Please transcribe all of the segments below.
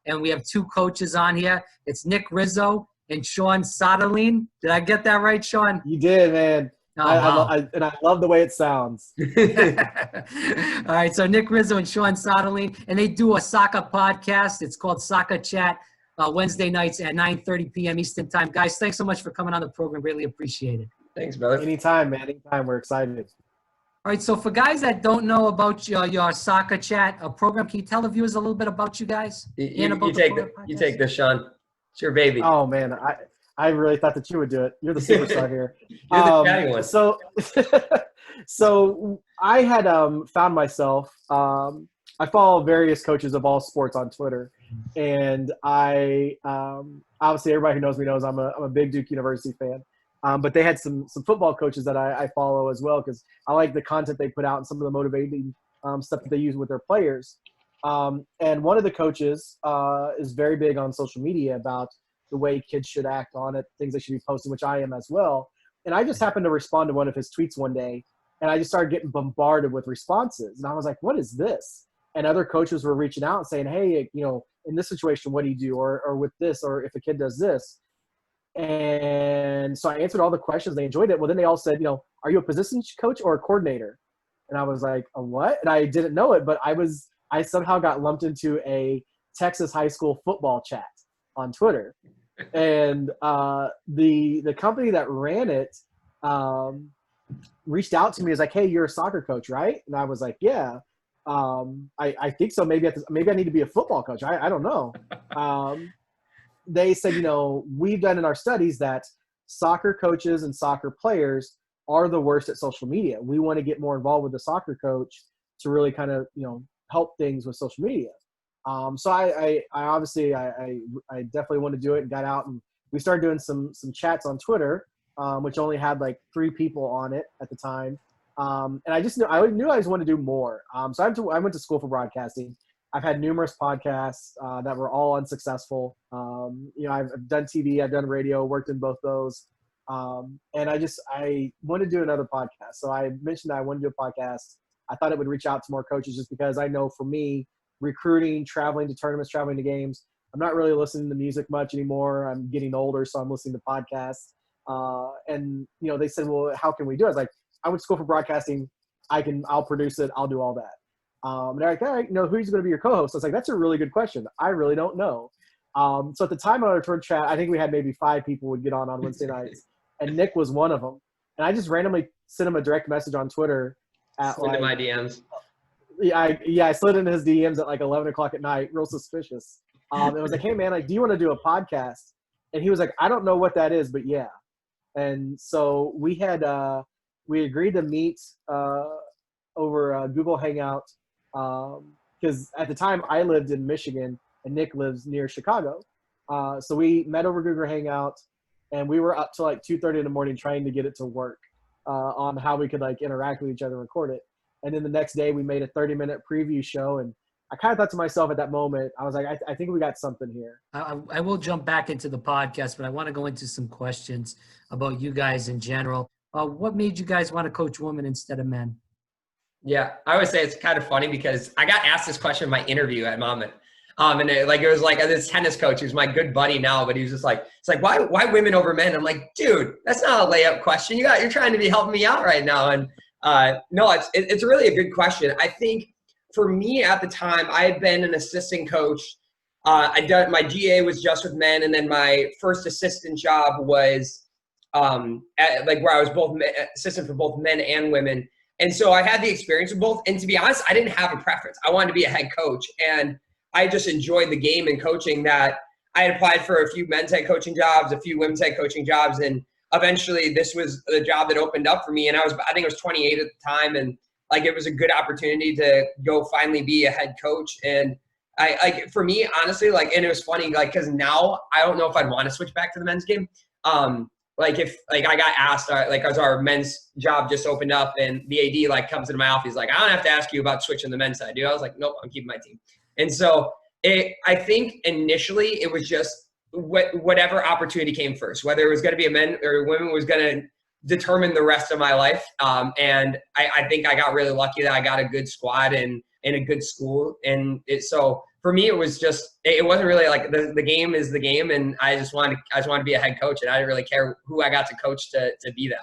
and we have two coaches on here. It's Nick Rizzo and Sean Soderling. Did I get that right, Sean? You did, man. Oh, wow. I love the way it sounds. All right, so Nick Rizzo and Sean Soderling, and they do a soccer podcast. It's called Soccer Chat, Wednesday nights at 9:30 p.m. Eastern Time. Guys, thanks so much for coming on the program. Really appreciate it. Thanks, brother. Anytime, man. Anytime. We're excited. All right, so for guys that don't know about your Soccer Chat program, can you tell the viewers a little bit about you guys? You take this, Sean. It's your baby. Oh, man. I really thought that you would do it. You're the superstar here. You're the chatty one. So I had found myself I follow various coaches of all sports on Twitter, and I obviously everybody who knows me knows I'm a big Duke University fan. But they had some football coaches that I follow as well because I like the content they put out and some of the motivating stuff that they use with their players. And one of the coaches is very big on social media about the way kids should act on it, things they should be posting, which I am as well. And I just happened to respond to one of his tweets one day, and I just started getting bombarded with responses. And I was like, what is this? And other coaches were reaching out and saying, hey, in this situation, what do you do? Or with this, or if a kid does this. And so I answered all the questions. They enjoyed it. Well, then they all said, are you a position coach or a coordinator? And I was like, a what? And I didn't know it, but I somehow got lumped into a Texas high school football chat on Twitter. And the company that ran it reached out to me. Is like, hey, you're a soccer coach, right? And I was like, yeah. I think so. Maybe I need to be a football coach. I don't know. They said, we've done in our studies that soccer coaches and soccer players are the worst at social media. We want to get more involved with the soccer coach to really kind of, help things with social media. So I obviously definitely want to do it and got out and we started doing some chats on Twitter, which only had like 3 people on it at the time. And I knew I just wanted to do more. So I went to school for broadcasting. I've had numerous podcasts that were all unsuccessful. I've done TV, I've done radio, worked in both those. And I wanted to do another podcast. So I mentioned that I wanted to do a podcast. I thought it would reach out to more coaches just because I know for me, recruiting, traveling to tournaments, traveling to games, I'm not really listening to music much anymore. I'm getting older, so I'm listening to podcasts. And they said, well, how can we do it? I was like, I went to school for broadcasting. I'll produce it. I'll do all that. And they're like, all right, who's going to be your co-host? I was like, that's a really good question. I really don't know. So at the time on our tour chat, I think we had maybe 5 people would get on Wednesday nights, and Nick was one of them. And I just randomly sent him a direct message on Twitter. Into my DMs. I slid into his DMs at like 11 o'clock at night, real suspicious. It was like, hey man, do you want to do a podcast? And he was like, I don't know what that is, but yeah. And so we agreed to meet over Google Hangout because at the time I lived in Michigan and Nick lives near Chicago. So we met over Google Hangout and we were up to like 2:30 in the morning trying to get it to work on how we could like interact with each other and record it. And then the next day we made a 30-minute preview show. And I kind of thought to myself at that moment, I was like, I think we got something here. I will jump back into the podcast, but I want to go into some questions about you guys in general. What made you guys want to coach women instead of men? Yeah, I would say it's kind of funny because I got asked this question in my interview at Monmouth. And it was like this tennis coach who's my good buddy now, but he was just like, it's like, why women over men? I'm like, dude, that's not a layup question. You're trying to be helping me out right now. And no, it's really a good question. I think for me at the time, I had been an assistant coach. My GA was just with men, and then my first assistant job was where I was both assistant for both men and women. And so I had the experience of both. And to be honest, I didn't have a preference. I wanted to be a head coach, and I just enjoyed the game and coaching that I had applied for a few men's head coaching jobs, a few women's head coaching jobs. And eventually this was the job that opened up for me. And I think I was 28 at the time. And like, it was a good opportunity to go finally be a head coach. And for me, honestly, and it was funny, cause now I don't know if I'd want to switch back to the men's game. If I got asked, as our men's job just opened up and the AD comes into my office, he's like, I don't have to ask you about switching the men's side, dude. I was like, nope, I'm keeping my team. And so I think initially it was just whatever opportunity came first, whether it was going to be a men or women was going to determine the rest of my life. And I think I got really lucky that I got a good squad and in a good school. And so for me, it was just, it wasn't really like the game is the game. And I just wanted to be a head coach, and I didn't really care who I got to coach to be that.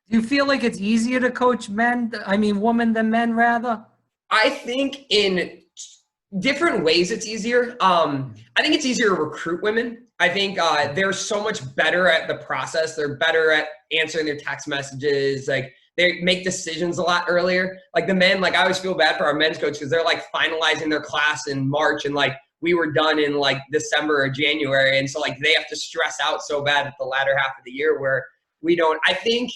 Do you feel like it's easier to coach women than men rather? I think in different ways it's easier. I think it's easier to recruit women. I think they're so much better at the process. They're better at answering their text messages. Like, they make decisions a lot earlier. Like the men, like I always feel bad for our men's coach because they're like finalizing their class in March, and like we were done in like December or January. And so like they have to stress out so bad at the latter half of the year where we don't. I think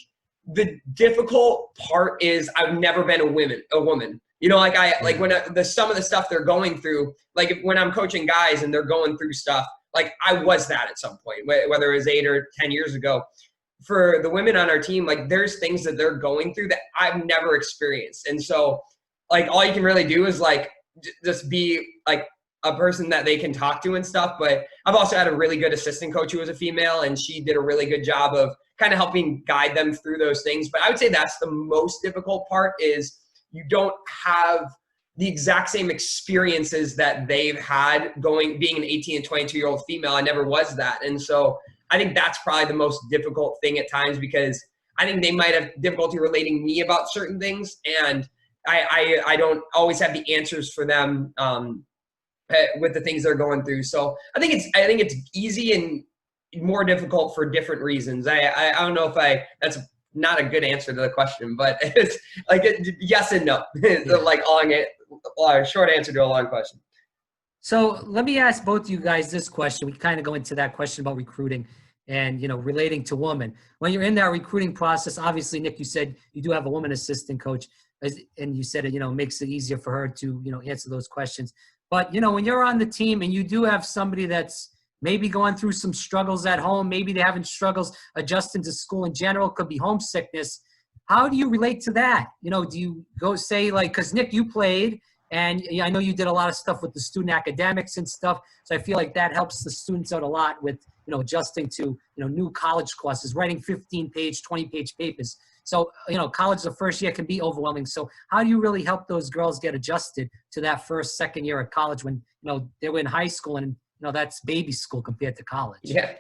the difficult part is I've never been a woman. You know, like some of the stuff they're going through, like when I'm coaching guys and they're going through stuff, like I was that at some point, whether it was 8 or 10 years ago. For the women on our team, like there's things that they're going through that I've never experienced. And so like all you can really do is like just be like a person that they can talk to and stuff. But I've also had a really good assistant coach who was a female, and she did a really good job of kind of helping guide them through those things. But I would say that's the most difficult part, is you don't have the exact same experiences that they've had being an 18 and 22-year-old female. I never was that. And so I think that's probably the most difficult thing at times, because I think they might have difficulty relating me about certain things, and I don't always have the answers for them with the things they're going through. So I think it's easy and more difficult for different reasons. I don't know if that's not a good answer to the question, but it's like yes and no. Like short answer to a long question. So let me ask both of you guys this question. We kind of go into that question about recruiting and, relating to women. When you're in that recruiting process, obviously, Nick, you said you do have a woman assistant coach, and you said it, makes it easier for her to, answer those questions. But, when you're on the team and you do have somebody that's maybe going through some struggles at home, maybe they're having struggles adjusting to school in general, could be homesickness. How do you relate to that? Do you go say because Nick, you played, and I know you did a lot of stuff with the student academics and stuff. So I feel like that helps the students out a lot with, adjusting to, new college courses, writing 15-page, 20-page papers. So, college the first year can be overwhelming. So how do you really help those girls get adjusted to that first, second year of college when, they were in high school and, that's baby school compared to college? Yeah.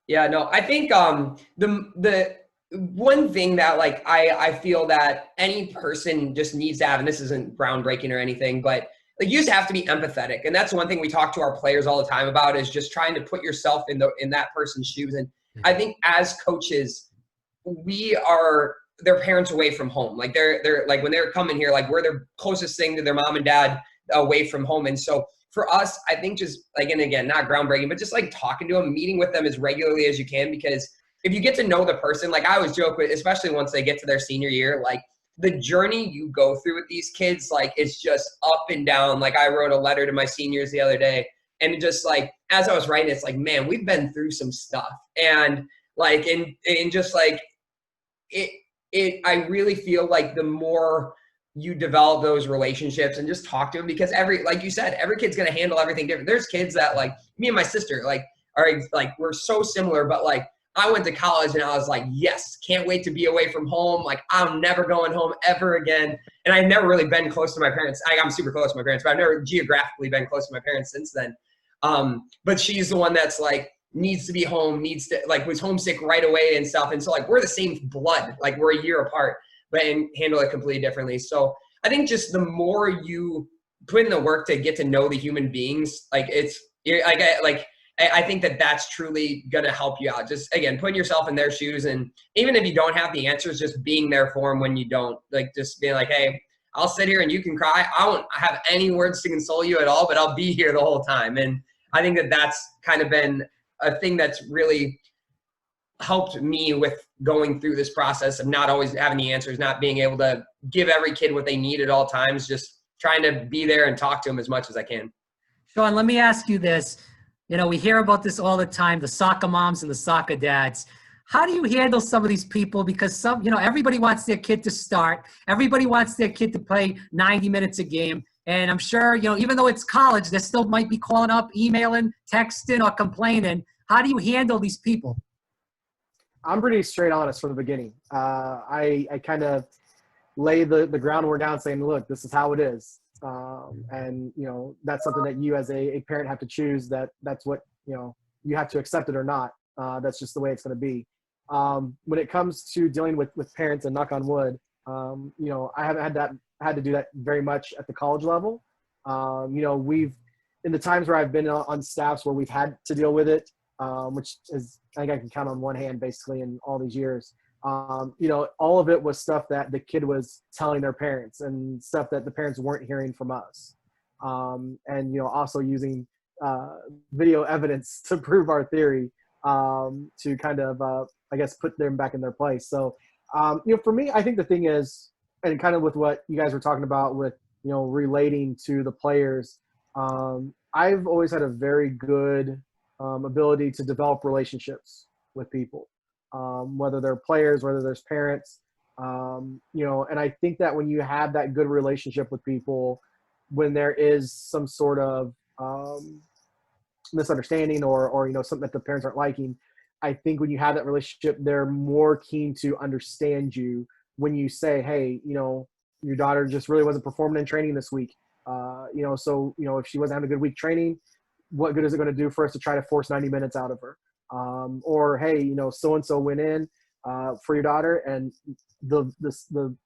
Yeah, no, I think the one thing that I feel that any person just needs to have, and this isn't groundbreaking or anything, but you just have to be empathetic. And that's one thing we talk to our players all the time about, is just trying to put yourself in that person's shoes. And I think as coaches, we are their parents away from home. Like they're like when they're coming here, like we're their closest thing to their mom and dad away from home. And so for us, I think just and again, not groundbreaking, but just talking to them, meeting with them as regularly as you can, because if you get to know the person, like I always joke with, especially once they get to their senior year, the journey you go through with these kids, it's just up and down. Like I wrote a letter to my seniors the other day, and it just as I was writing, it's man, we've been through some stuff. And I really feel like the more you develop those relationships and just talk to them, because like you said, every kid's going to handle everything different. There's kids that me and my sister, are we're so similar, but I went to college and I was yes, can't wait to be away from home. I'm never going home ever again. And I've never really been close to my parents. I'm super close to my parents, but I've never geographically been close to my parents since then. But she's the one that's needs to be home, was homesick right away and stuff. And so we're the same blood, we're a year apart, but and handle it completely differently. So I think just the more you put in the work to get to know the human beings, I think that that's truly going to help you out. Just, again, putting yourself in their shoes. And even if you don't have the answers, just being there for them when you don't. Just being hey, I'll sit here and you can cry. I won't have any words to console you at all, but I'll be here the whole time. And I think that that's kind of been a thing that's really helped me with going through this process of not always having the answers, not being able to give every kid what they need at all times, just trying to be there and talk to them as much as I can. Sean, let me ask you this. We hear about this all the time, the soccer moms and the soccer dads. How do you handle some of these people? Because everybody wants their kid to start. Everybody wants their kid to play 90 minutes a game. And I'm sure, even though it's college, they still might be calling up, emailing, texting, or complaining. How do you handle these people? I'm pretty straight honest from the beginning. I kind of lay the groundwork down saying, look, this is how it is. And, that's something that you as a parent have to choose that's what, you have to accept it or not. That's just the way it's going to be. When it comes to dealing with parents, and knock on wood, I haven't had to do that very much at the college level. We've, in the times where I've been on staffs where we've had to deal with it, which is, I think I can count on one hand basically in all these years. All of it was stuff that the kid was telling their parents and stuff that the parents weren't hearing from us. And also using video evidence to prove our theory, to kind of, I guess, put them back in their place. So, for me, I think the thing is, and kind of with what you guys were talking about with, relating to the players, I've always had a very good ability to develop relationships with people, whether they're players, whether there's parents, and I think that when you have that good relationship with people, when there is some sort of misunderstanding or something that the parents aren't liking, I think when you have that relationship, they're more keen to understand you when you say, hey, your daughter just really wasn't performing in training this week. So if she wasn't having a good week training, what good is it going to do for us to try to force 90 minutes out of her? Or, hey, so-and-so went in for your daughter and the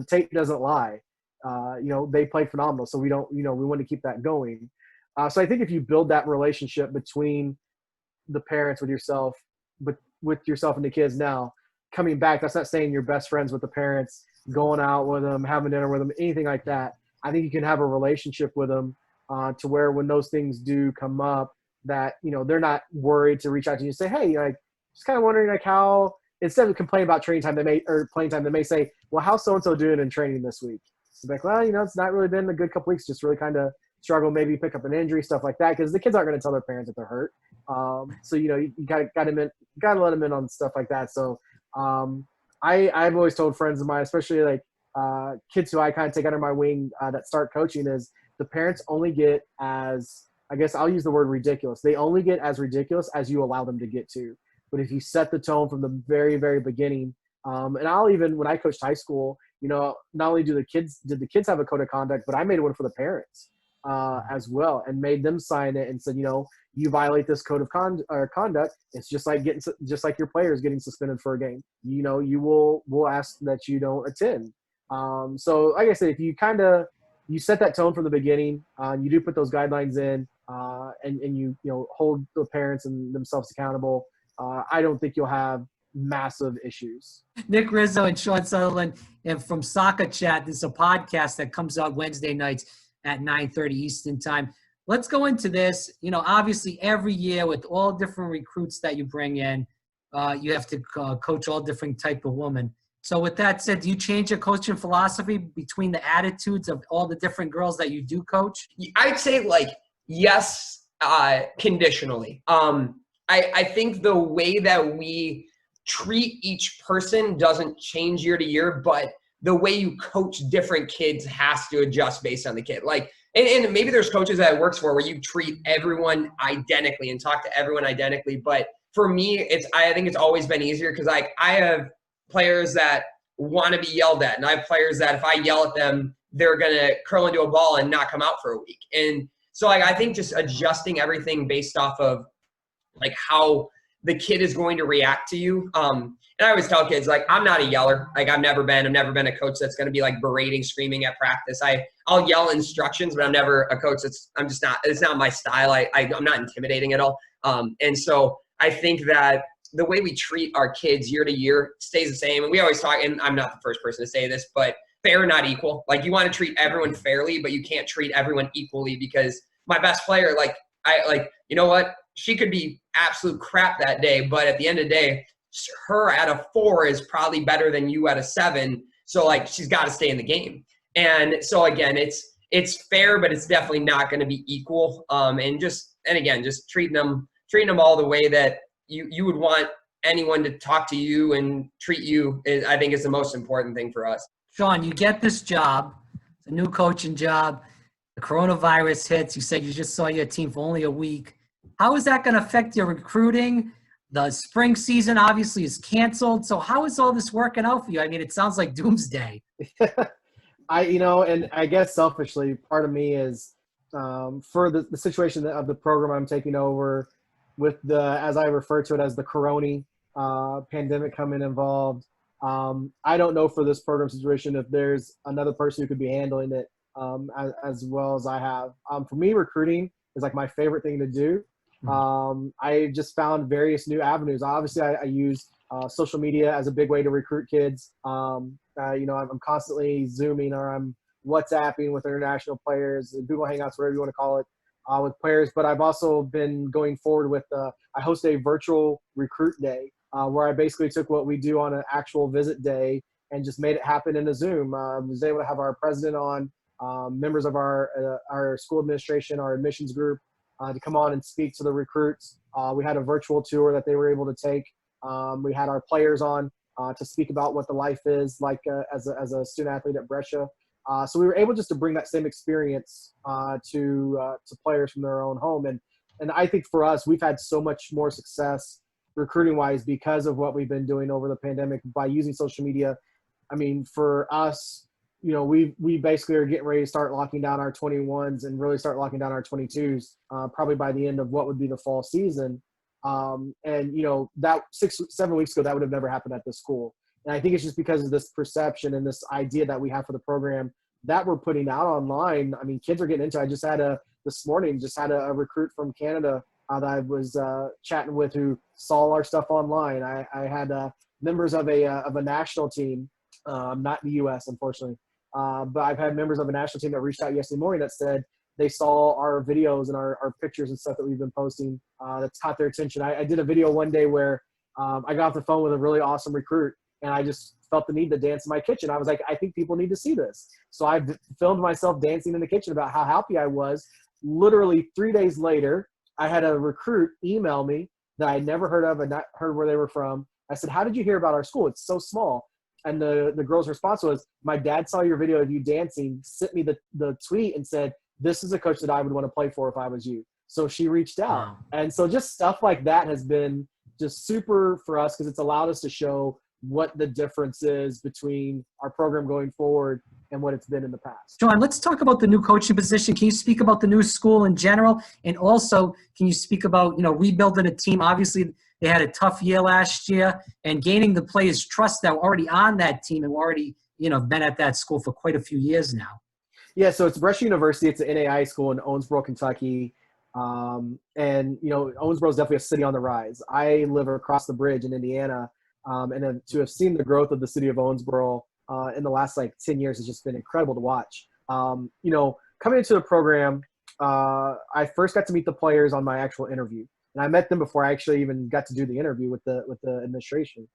tape doesn't lie. They played phenomenal. So we don't, we want to keep that going. So I think if you build that relationship between the parents with yourself and the kids now, coming back, that's not saying you're best friends with the parents, going out with them, having dinner with them, anything like that. I think you can have a relationship with them to where when those things do come up that, they're not worried to reach out to you and say, hey, just kind of wondering how, instead of complaining about training time, playing time, they may say, well, how's so-and-so doing in training this week? It's like, well, it's not really been a good couple weeks, just really kind of struggle, maybe pick up an injury, stuff like that, because the kids aren't going to tell their parents that they're hurt. So you gotta let them in on stuff like that. So I've always told friends of mine, especially like kids who I kind of take under my wing that start coaching, is the parents only get as, I guess I'll use the word ridiculous. They only get as ridiculous as you allow them to get to. But if you set the tone from the very, very beginning, and I'll even, when I coached high school, not only did the kids have a code of conduct, but I made one for the parents as well, and made them sign it and said, you violate this code of conduct, it's just like your players getting suspended for a game. We'll ask that you don't attend. So like I said, if you set that tone from the beginning, you do put those guidelines in, and you hold the parents and themselves accountable, I don't think you'll have massive issues. Nick Rizzo and Sean Sutherland, and from Soccer Chat, this is a podcast that comes out Wednesday nights at 9:30 Eastern time. Let's go into this. Obviously every year with all different recruits that you bring in, you have to coach all different type of women. So with that said, do you change your coaching philosophy between the attitudes of all the different girls that you do coach? I'd say yes, conditionally. I think the way that we treat each person doesn't change year to year, but the way you coach different kids has to adjust based on the kid. And maybe there's coaches that it works for where you treat everyone identically and talk to everyone identically. But for me, I think it's always been easier because I have players that want to be yelled at, and I have players that if I yell at them, they're going to curl into a ball and not come out for a week. And so I think just adjusting everything based off of how the kid is going to react to you. And I always tell kids, I'm not a yeller. I've never been a coach that's going to be berating, screaming at practice. I'll yell instructions, but I'm never a coach it's not my style. I'm not intimidating at all. And so I think that the way we treat our kids year to year stays the same. And we always talk, and I'm not the first person to say this, but fair, not equal. You want to treat everyone fairly, but you can't treat everyone equally, because my best player, you know what? She could be absolute crap that day, but at the end of the day, her at a 4 is probably better than you at a 7. So she's got to stay in the game. And so again, it's fair, but it's definitely not going to be equal. And again, just treating them all the way that you would want anyone to talk to you and treat you, I think is the most important thing for us. Sean, you get this job, a new coaching job. The coronavirus hits. You said you just saw your team for only a week. How is that going to affect your recruiting? The spring season obviously is canceled. So how is all this working out for you? I mean, it sounds like doomsday. And I guess selfishly, part of me is for the situation of the program I'm taking over with as I refer to it as the corona pandemic coming involved. I don't know for this program situation if there's another person who could be handling it as well as I have. For me, recruiting is like my favorite thing to do. I just found various new avenues. Obviously, I use social media as a big way to recruit kids. I'm constantly Zooming or I'm WhatsApping with international players, Google Hangouts, whatever you want to call it, with players. But I've also been going forward with I host a virtual recruit day where I basically took what we do on an actual visit day and just made it happen in a Zoom. Was able to have our president on, members of our school administration, our admissions group, to come on and speak to the recruits. We had a virtual tour that they were able to take. We had our players on to speak about what the life is like as a student athlete at Brescia. So we were able just to bring that same experience to players from their own home. And I think for us, we've had so much more success recruiting wise because of what we've been doing over the pandemic by using social media. I mean, for us, we basically are getting ready to start locking down our 21s and really start locking down our 22s probably by the end of what would be the fall season. That 7 weeks ago, that would have never happened at this school. And I think it's just because of this perception and this idea that we have for the program that we're putting out online. I mean, kids are getting into it. I just had this morning, a recruit from Canada that I was chatting with who saw our stuff online. I had members of a national team, not in the U.S., unfortunately. But I've had members of a national team that reached out yesterday morning that said they saw our videos and our pictures and stuff that we've been posting that's caught their attention. I did a video one day where I got off the phone with a really awesome recruit, and I just felt the need to dance in my kitchen. I was like, I think people need to see this. So I filmed myself dancing in the kitchen about how happy I was. Literally 3 days later, I had a recruit email me that I never heard of and not heard where they were from. I said, how did you hear about our school? It's so small. And the girl's response was, my dad saw your video of you dancing, sent me the tweet and said, this is a coach that I would want to play for if I was you. So she reached out. Wow. And so just stuff like that has been just super for us because it's allowed us to show what the difference is between our program going forward and what it's been in the past. John, let's talk about the new coaching position. Can you speak about the new school in general? And also, can you speak about, rebuilding a team? Obviously, they had a tough year last year and gaining the players' trust that were already on that team and were already, been at that school for quite a few years now. Yeah, so it's Brescia University. It's an NAI school in Owensboro, Kentucky. Owensboro is definitely a city on the rise. I live across the bridge in Indiana. And to have seen the growth of the city of Owensboro in the last 10 years has just been incredible to watch. Coming into the program, I first got to meet the players on my actual interview, and I met them before I actually even got to do the interview with the administration.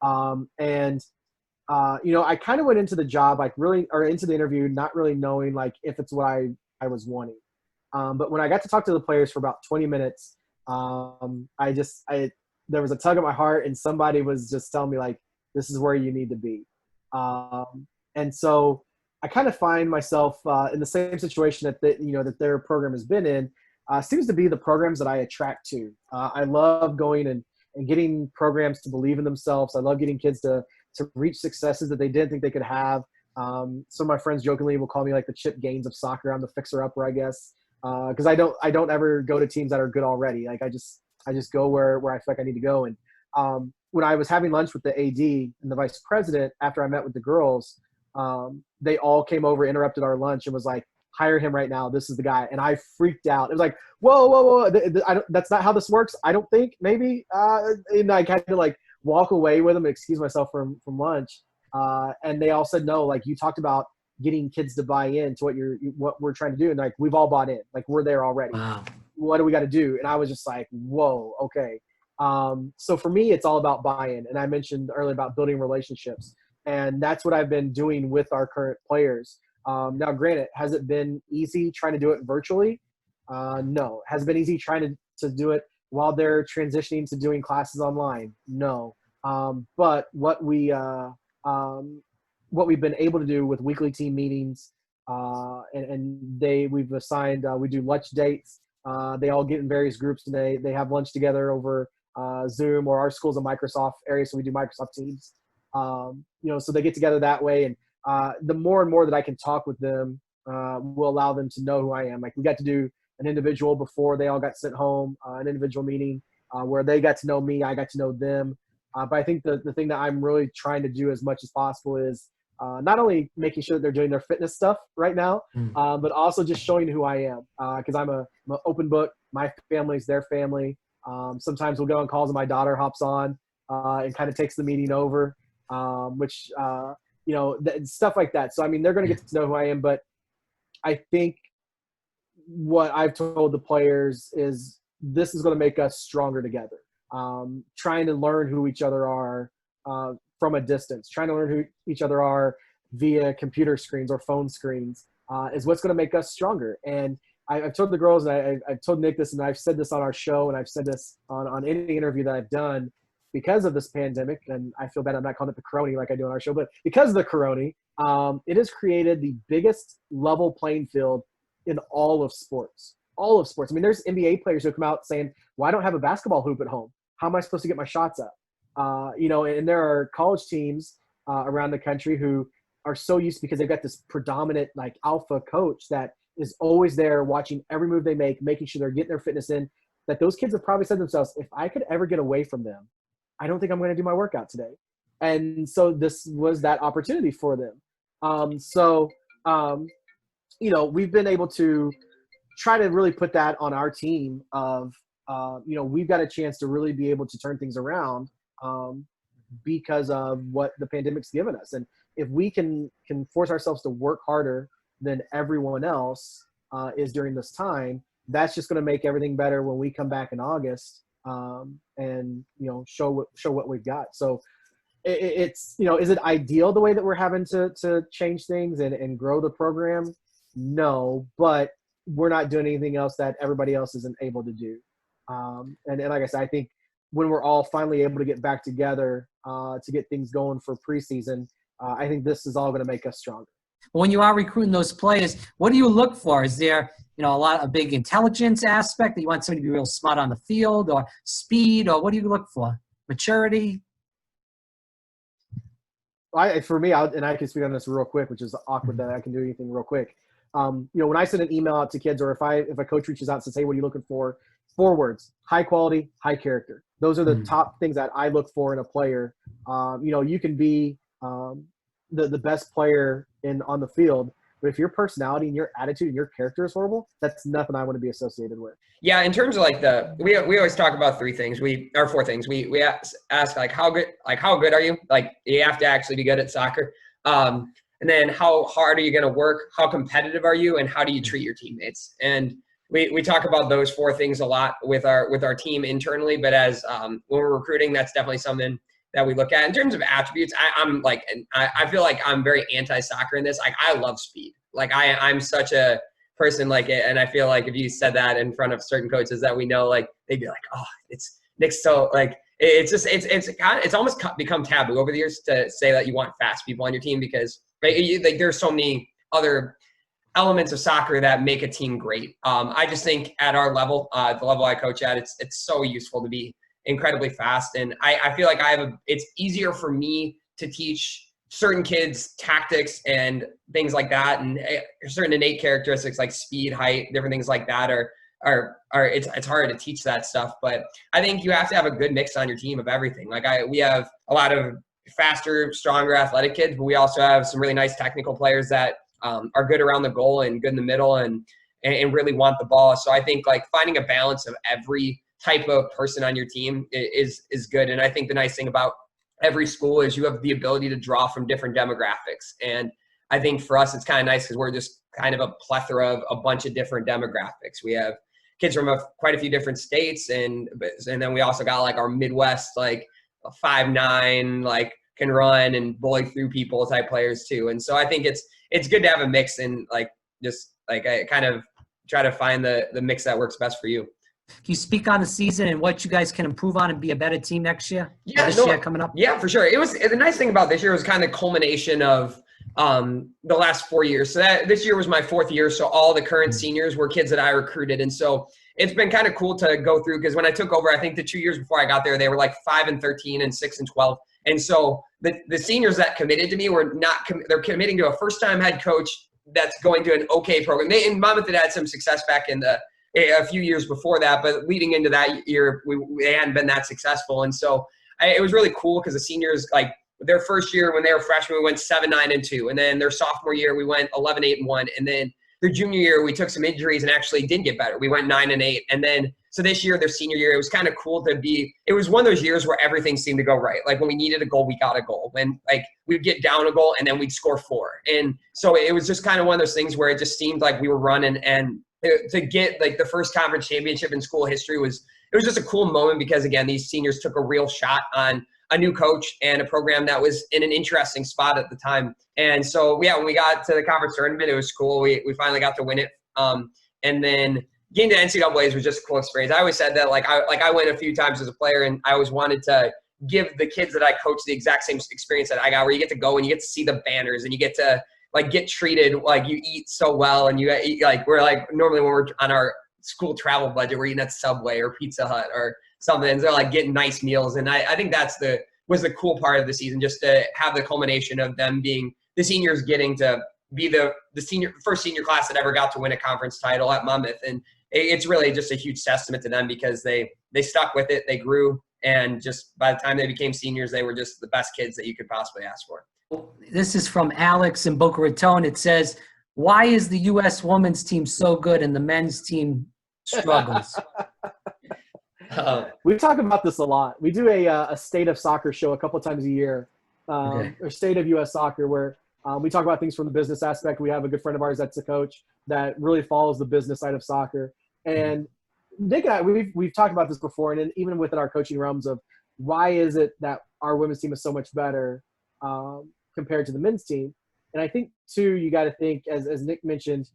I kind of went into the job into the interview not really knowing if it's what I was wanting. But when I got to talk to the players for about 20 minutes, there was a tug at my heart, and somebody was just telling me this is where you need to be. And so I kind of find myself in the same situation that their program has been in. Seems to be the programs that I attract to. I love going and getting programs to believe in themselves. I love getting kids to reach successes that they didn't think they could have. Some of my friends jokingly will call me the Chip Gaines of soccer. I'm the fixer-upper, I guess, because I don't ever go to teams that are good already. I just go where I feel like I need to go. And when I was having lunch with the AD and the vice president after I met with the girls, they all came over, interrupted our lunch, and was like, hire him right now. This is the guy. And I freaked out. It was like, whoa. That's not how this works. I don't think maybe. And I had to walk away with them and excuse myself from lunch. And they all said, no, you talked about getting kids to buy in to what we're trying to do. And we've all bought in, we're there already. Wow. What do we got to do? And I was just like, whoa, okay. So for me, it's all about buy-in. And I mentioned earlier about building relationships. And that's what I've been doing with our current players. Now, granted, has it been easy trying to do it virtually? No. Has it been easy trying to do it while they're transitioning to doing classes online? No. But what we've been able to do with weekly team meetings, we've assigned, we do lunch dates. They all get in various groups and they have lunch together over Zoom, or our school's a Microsoft area, so we do Microsoft Teams. So they get together that way, and the more and more that I can talk with them will allow them to know who I am. Like we got to do an individual before they all got sent home, an individual meeting where they got to know me, I got to know them. But I think the thing that I'm really trying to do as much as possible is not only making sure that they're doing their fitness stuff right now, but also just showing who I am. Because I'm an open book. My family's their family. Sometimes we'll go on calls and my daughter hops on and kind of takes the meeting over, which, stuff like that. So, I mean, they're going to get to know who I am. But I think what I've told the players is this is going to make us stronger together. Trying to learn who each other are from a distance, trying to learn who each other are via computer screens or phone screens is what's going to make us stronger. And I've told the girls, and I've told Nick this, and I've said this on our show, and I've said this on any interview that I've done because of this pandemic, and I feel bad I'm not calling it the corona like I do on our show, but because of the corona, it has created the biggest level playing field in all of sports. All of sports. I mean, there's NBA players who come out saying, well, I don't have a basketball hoop at home. How am I supposed to get my shots up? And there are college teams around the country who are so used because they've got this predominant like alpha coach that is always there watching every move they make, making sure they're getting their fitness in, that those kids have probably said to themselves, if I could ever get away from them, I don't think I'm going to do my workout today. And so this was that opportunity for them. We've been able to try to really put that on our team of, we've got a chance to really be able to turn things around because of what the pandemic's given us. And if we can force ourselves to work harder than everyone else is during this time, that's just going to make everything better when we come back in August and show what we've got. So it's is it ideal the way that we're having to change things and grow the program? No, but we're not doing anything else that everybody else isn't able to do. And like I said, I think when we're all finally able to get back together to get things going for preseason, I think this is all going to make us stronger. When you are recruiting those players, what do you look for? Is there, a big intelligence aspect that you want somebody to be real smart on the field, or speed, or what do you look for? Maturity? For me, and I can speak on this real quick, which is awkward that I can do anything real quick. When I send an email out to kids, or if a coach reaches out and says, hey, what are you looking for? 4 words: high quality, high character. Those are the top things that I look for in a player. You can be the best player on the field, but if your personality and your attitude and your character is horrible, that's nothing I want to be associated with. Yeah, in terms of we always talk about 4 things. We ask like how good are you? Like you have to actually be good at soccer. And then how hard are you going to work? How competitive are you? And how do you treat your teammates? And we talk about those 4 things a lot with our team internally, but as when we're recruiting, that's definitely something that we look at. In terms of attributes, I feel like I'm very anti-soccer in this. Like I love speed. Like I'm such a person and I feel like if you said that in front of certain coaches that we know, like they'd be like, oh, it's Nick's so like it's almost become taboo over the years to say that you want fast people on your team because there's so many other elements of soccer that make a team great. I just think at our level, the level I coach at, it's so useful to be incredibly fast. And I feel like it's easier for me to teach certain kids tactics and things like that. And certain innate characteristics like speed, height, different things like that it's hard to teach that stuff. But I think you have to have a good mix on your team of everything. We have a lot of faster, stronger, athletic kids, but we also have some really nice technical players that are good around the goal and good in the middle and really want the ball. So I think finding a balance of every type of person on your team is good. And I think the nice thing about every school is you have the ability to draw from different demographics. And I think for us, it's kind of nice because we're just kind of a plethora of a bunch of different demographics. We have kids from quite a few different states. And then we also got our Midwest, 5'9", can run and bully through people type players too. And so I think it's good to have a mix and I kind of try to find the mix that works best for you. Can you speak on the season and what you guys can improve on and be a better team next year? Yeah, year coming up. Yeah, for sure. The nice thing about this year was kind of the culmination of the last 4 years. So this year was my 4th year. So all the current seniors were kids that I recruited. And so it's been kind of cool to go through because when I took over, I think the 2 years before I got there, they were 5-13 and 6-12. And so the seniors that committed to me were not, they're committing to a first-time head coach that's going to an okay program. And Monmouth had some success back in a few years before that, but leading into that year, they hadn't been that successful. And so it was really cool because the seniors, like their first year when they were freshmen, we went 7-9-2. And then their sophomore year, we went 11-8-1. And then their junior year, we took some injuries and actually did get better. We went 9-8. And then, so this year, their senior year, it was kind of cool to be, it was one of those years where everything seemed to go right. Like when we needed a goal, we got a goal. When like we'd get down a goal and then we'd score 4. And so it was just kind of one of those things where it just seemed like we were running, and to get like the first conference championship in school history it was just a cool moment because again, these seniors took a real shot on a new coach and a program that was in an interesting spot at the time. And so, yeah, when we got to the conference tournament, it was cool. We finally got to win it. And then getting to NCAAs was just a cool experience. I always said that I went a few times as a player, and I always wanted to give the kids that I coached the exact same experience that I got, where you get to go and you get to see the banners and you get to like get treated like you eat so well, and you eat like we're like normally when we're on our school travel budget, we're eating at Subway or Pizza Hut or something. And they're like getting nice meals, and I think was the cool part of the season, just to have the culmination of them being the seniors getting to be the first senior class that ever got to win a conference title at Monmouth, and it's really just a huge testament to them because they stuck with it, they grew, and just by the time they became seniors, they were just the best kids that you could possibly ask for. This is from Alex in Boca Raton. It says, why is the U.S. women's team so good and the men's team struggles? We talk about this a lot. We do a state of soccer show a couple of times a year, or state of U.S. soccer, where we talk about things from the business aspect. We have a good friend of ours that's a coach that really follows the business side of soccer. And Nick and I, we've talked about this before, and even within our coaching realms of why is it that our women's team is so much better compared to the men's team. And I think, too, you got to think, as Nick mentioned,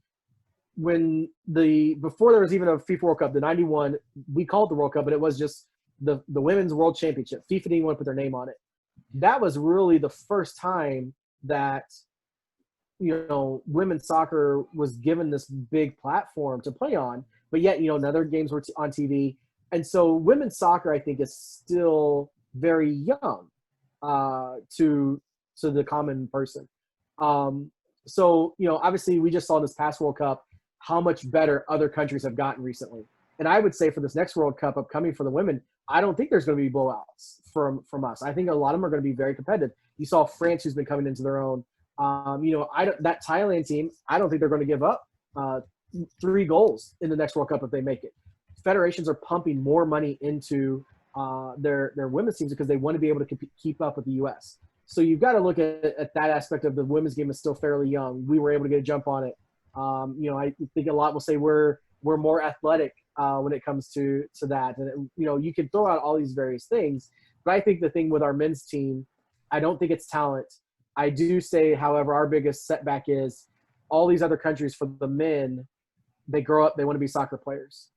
before there was even a FIFA World Cup, the 91, we called it the World Cup, but it was just the Women's World Championship. FIFA didn't want to put their name on it. That was really the first time that, women's soccer was given this big platform to play on, but yet, none of their games were on TV. And so women's soccer, I think, is still very young to the common person. So, obviously we just saw this past World Cup how much better other countries have gotten recently. And I would say for this next World Cup upcoming for the women, I don't think there's going to be blowouts from us. I think a lot of them are going to be very competitive. You saw France, who's been coming into their own. That Thailand team, I don't think they're going to give up 3 goals in the next World Cup if they make it. Federations are pumping more money into their women's teams because they want to be able to keep up with the U.S. So you've got to look at that aspect of the women's game is still fairly young. We were able to get a jump on it. I think a lot will say we're more athletic when it comes to that. And, you can throw out all these various things. But I think the thing with our men's team, I don't think it's talent. I do say, however, our biggest setback is all these other countries for the men, they grow up, they want to be soccer players.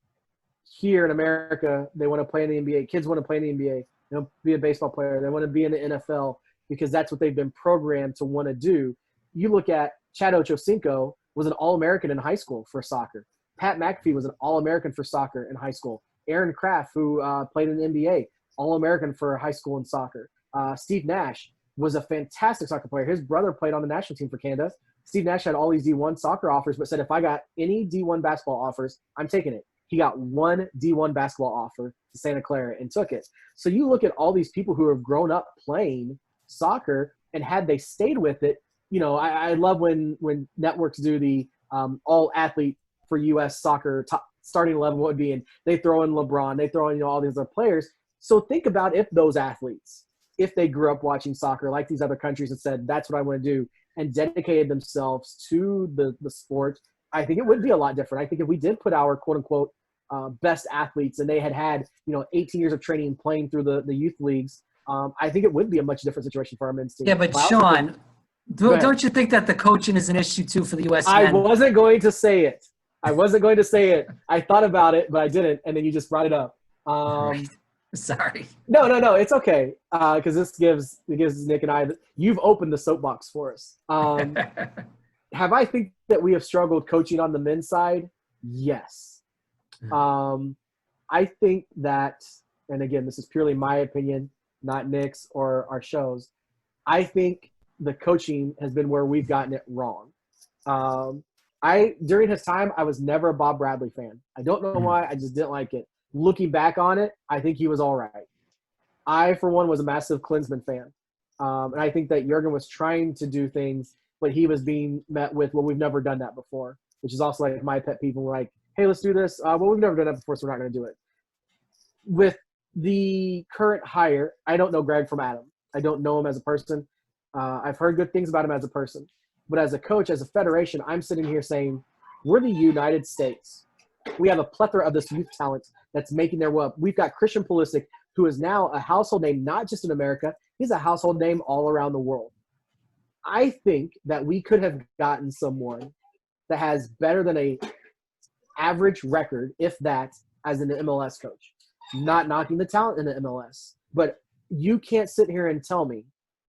Here in America, they want to play in the NBA. Kids want to play in the NBA. They want to be a baseball player. They want to be in the NFL because that's what they've been programmed to want to do. You look at Chad Ochocinco was an All-American in high school for soccer. Pat McAfee was an All-American for soccer in high school. Aaron Kraft, who played in the NBA, All-American for high school in soccer. Steve Nash was a fantastic soccer player. His brother played on the national team for Canada. Steve Nash had all these D1 soccer offers, but said, if I got any D1 basketball offers, I'm taking it. He got one D1 basketball offer to Santa Clara and took it. So you look at all these people who have grown up playing soccer, and had they stayed with it, I love when networks do the all athlete for U.S. soccer top starting 11, what would be, and they throw in LeBron, they throw in all these other players. So think about if those athletes, if they grew up watching soccer like these other countries and said, that's what I want to do, and dedicated themselves to the sport, I think it would be a lot different. I think if we did put our quote-unquote best athletes and they had 18 years of training playing through the youth leagues, I think it would be a much different situation for our men's team. Yeah, but Sean, don't you think that the coaching is an issue too for the U.S. men? I wasn't going to say it. I thought about it, but I didn't, and then you just brought it up. Sorry. No, it's okay, because this gives Nick and I – you've opened the soapbox for us. Have I think that we have struggled coaching on the men's side? Yes. I think that – and again, this is purely my opinion. not Nick's or our shows. I think the coaching has been where we've gotten it wrong. During his time, I was never a Bob Bradley fan. I don't know why. I just didn't like it. Looking back on it, I think he was all right. I, for one, was a massive Klinsmann fan. And I think that Jurgen was trying to do things, but he was being met with, well, we've never done that before, which is also like my pet peeve. We're like, hey, let's do this. Well, we've never done that before, so we're not going to do it. With the current hire, I don't know Greg from Adam. I don't know him as a person. I've heard good things about him as a person. But as a coach, as a federation, I'm sitting here saying, we're the United States. We have a plethora of this youth talent that's making their way up. We've got Christian Pulisic, who is now a household name, not just in America. He's a household name all around the world. I think that we could have gotten someone that has better than a average record, if that, as an MLS coach. Not knocking the talent in the MLS. But you can't sit here and tell me,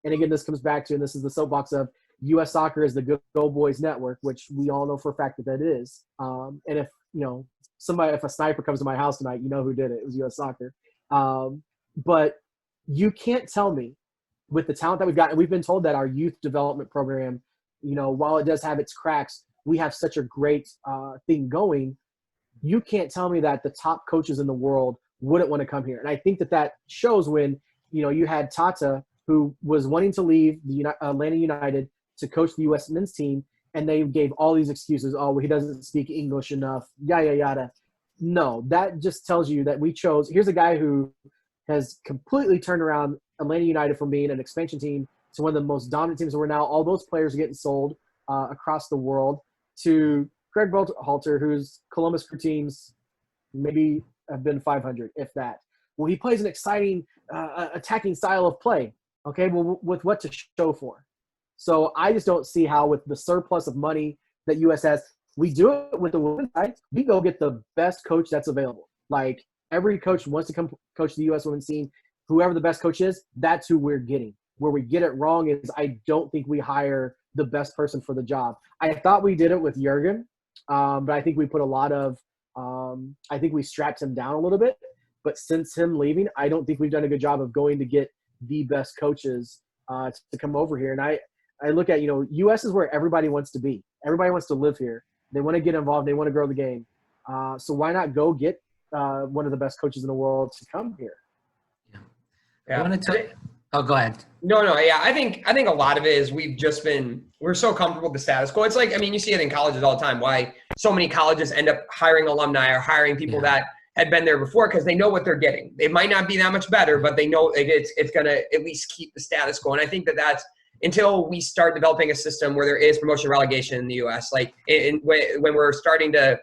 and again, this comes back to, and this is the soapbox of, U.S. Soccer is the Good Old Boys Network, which we all know for a fact that that is. And if, if a sniper comes to my house tonight, you know who did it. It was U.S. Soccer. But you can't tell me with the talent that we've got, and we've been told that our youth development program, while it does have its cracks, we have such a great thing going. You can't tell me that the top coaches in the world wouldn't want to come here. And I think that shows when, you had Tata, who was wanting to leave the Atlanta United to coach the U.S. men's team, and they gave all these excuses. Oh, well, he doesn't speak English enough, yada, yada. No, that just tells you that we chose – here's a guy who has completely turned around Atlanta United from being an expansion team to one of the most dominant teams where now all those players are getting sold across the world, to Greg Berhalter, whose Columbus Crew teams maybe have been 500, if that. Well, he plays an exciting attacking style of play. Okay, well, with what to show for? So I just don't see how, with the surplus of money that U.S. has, we do it with the women's side. We go get the best coach that's available. Like, every coach wants to come coach the U.S. women's team. Whoever the best coach is, that's who we're getting. Where we get it wrong is I don't think we hire the best person for the job. I thought we did it with Jurgen, but I think we put a lot of I think we strapped him down a little bit. But since him leaving, I don't think we've done a good job of going to get the best coaches to come over here. And I look at, U.S. is where everybody wants to be. Everybody wants to live here. They want to get involved. They want to grow the game. So why not go get one of the best coaches in the world to come here? Yeah. I want to tell you. Oh, go ahead. No, yeah. I think a lot of it is we're so comfortable with the status quo. It's like, you see it in colleges all the time, why so many colleges end up hiring alumni or hiring people that had been there before, because they know what they're getting. It might not be that much better, but they know it's going to at least keep the status quo. And I think that's until we start developing a system where there is promotion relegation in the U.S., like when we're starting to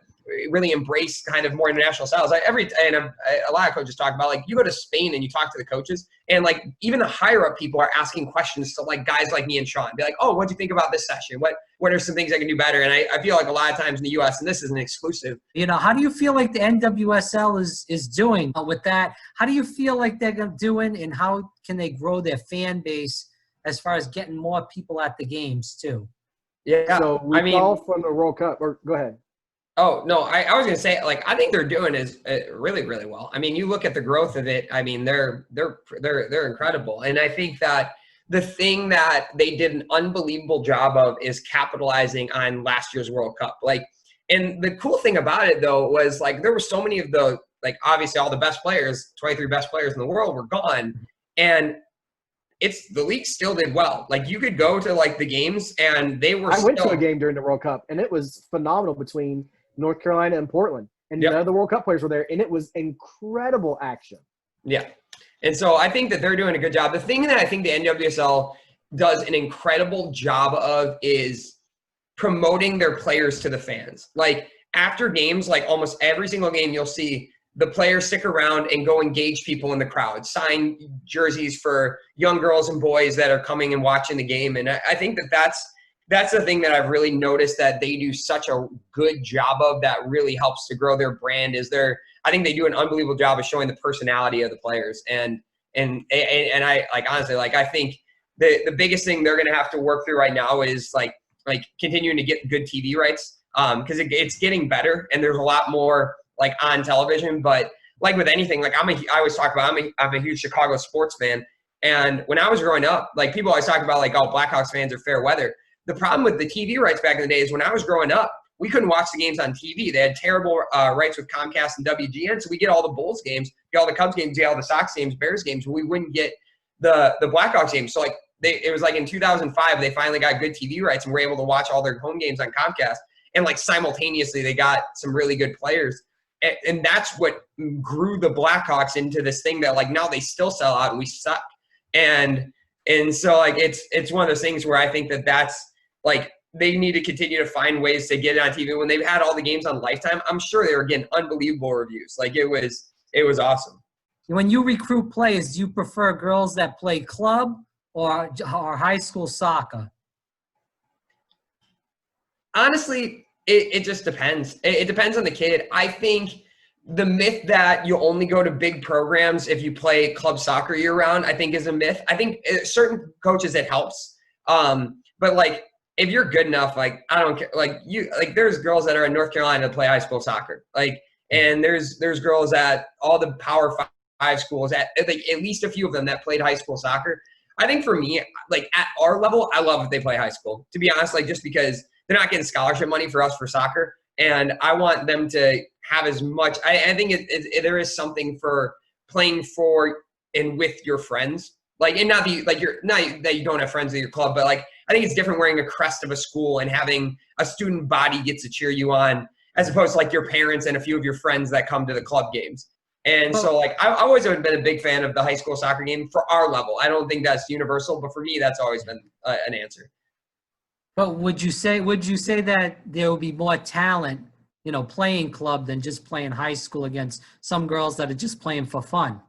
really embrace kind of more international styles. A lot of coaches talk about, like, you go to Spain and you talk to the coaches, and like even the higher up people are asking questions to like guys like me and Sean. Be like, oh, what do you think about this session? What are some things I can do better? And I feel like a lot of times in the U.S., and this is an exclusive. How do you feel like the NWSL is doing with that? How do you feel like they're doing, and how can they grow their fan base as far as getting more people at the games too? Yeah, so all from the World Cup. Or go ahead. Oh, no, I was going to say, like, I think they're doing is really, really well. You look at the growth of it. They're incredible. And I think that the thing that they did an unbelievable job of is capitalizing on last year's World Cup. Like, and the cool thing about it, though, was, like, there were so many of the, like, obviously all the best players, 23 best players in the world were gone. And the league still did well. Like, you could go to, like, the games, and they were I went to a game during the World Cup, and it was phenomenal between North Carolina and Portland. And none of the World Cup players were there, and it was incredible action. Yeah. And so I think that they're doing a good job. The thing that I think the NWSL does an incredible job of is promoting their players to the fans. Like, after games, like almost every single game, you'll see the players stick around and go engage people in the crowd, sign jerseys for young girls and boys that are coming and watching the game. And I think that's the thing that I've really noticed that they do such a good job of, that really helps to grow their brand. I think they do an unbelievable job of showing the personality of the players. And I, like, honestly, like, I think the biggest thing they're going to have to work through right now is like continuing to get good TV rights. Cause it's getting better, and there's a lot more like on television, but like with anything, like I always talk about, I'm a huge Chicago sports fan. And when I was growing up, like people always talk about like, oh, Blackhawks fans are fair weather. The problem with the TV rights back in the day is when I was growing up, we couldn't watch the games on TV. They had terrible rights with Comcast and WGN, so we get all the Bulls games, get all the Cubs games, get all the Sox games, Bears games, but we wouldn't get the Blackhawks games. So like it was like in 2005, they finally got good TV rights and were able to watch all their home games on Comcast. And like simultaneously, they got some really good players. And that's what grew the Blackhawks into this thing that like now they still sell out and we suck. And so like it's one of those things where I think that's like they need to continue to find ways to get it on TV. When they've had all the games on Lifetime, I'm sure they were getting unbelievable reviews. Like it was awesome. When you recruit players, do you prefer girls that play club or high school soccer? Honestly, it just depends. It depends on the kid. I think the myth that you only go to big programs if you play club soccer year round, I think is a myth. I think certain coaches it helps. But like if you're good enough, like I don't care. Like there's girls that are in North Carolina that play high school soccer. Like and there's girls at all the Power 5 schools at least a few of them that played high school soccer. I think for me, like at our level, I love if they play high school. To be honest, like just because they're not getting scholarship money for us for soccer, and I want them to have as much. I think there is something for playing for and with your friends, like and not that you don't have friends at your club, but like I think it's different wearing a crest of a school and having a student body get to cheer you on, as opposed to like your parents and a few of your friends that come to the club games. And so like I've always been a big fan of the high school soccer game for our level. I don't think that's universal, but for me, that's always been an answer. But would you say that there will be more talent, playing club than just playing high school against some girls that are just playing for fun?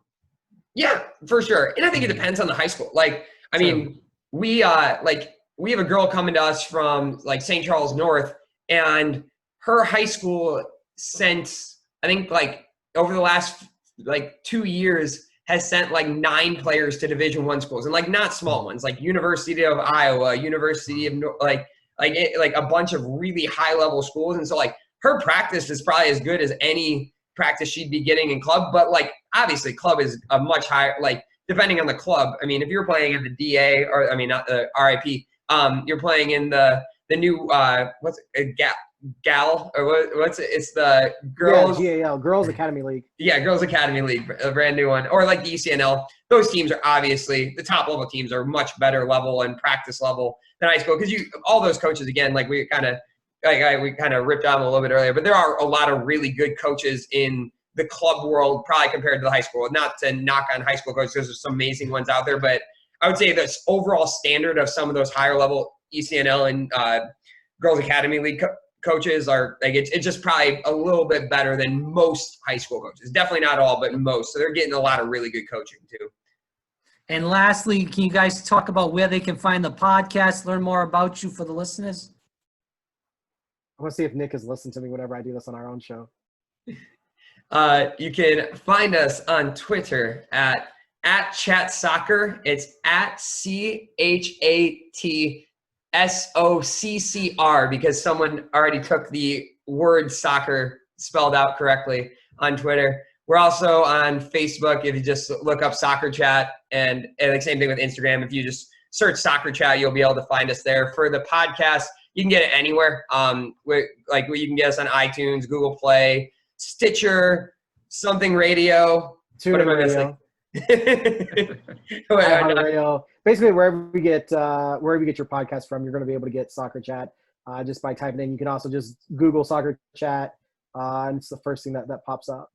Yeah, for sure. And I think it depends on the high school. Like, I mean, we have a girl coming to us from like St. Charles North, and her high school since I think like over the last like 2 years has sent like 9 players to Division I schools, and like not small ones, like University of Iowa, University of like a bunch of really high level schools. And so like her practice is probably as good as any practice she'd be getting in club. But like obviously club is a much higher, like depending on the club. I mean, if you're playing in the DA or I mean not the RIP, you're playing in the new what's it, GAL or what's it? It's the girls GAL, Girls Academy League. Yeah, Girls Academy League, a brand new one, or like the ECNL. Those teams are obviously the top level teams are much better level and practice level than high school because all those coaches again, like we kind of ripped on them a little bit earlier, but there are a lot of really good coaches in the club world, probably compared to the high school. Not to knock on high school coaches because there's some amazing ones out there, but I would say the overall standard of some of those higher level ECNL and Girls Academy League coaches are like it's just probably a little bit better than most high school coaches. Definitely not all, but most. So they're getting a lot of really good coaching too. And lastly, can you guys talk about where they can find the podcast, learn more about you for the listeners? I want to see if Nick has listened to me whenever I do this on our own show. You can find us on Twitter at Chat Soccer. It's at ChatSoccr because someone already took the word soccer spelled out correctly on Twitter. We're also on Facebook. If you just look up Soccer Chat, and the same thing with Instagram. If you just search Soccer Chat, you'll be able to find us there. For the podcast, you can get it anywhere. You can get us on iTunes, Google Play, Stitcher, Something Radio. What am I missing? Radio. Basically, wherever you get your podcast from, you're going to be able to get Soccer Chat just by typing in. You can also just Google Soccer Chat, and it's the first thing that pops up.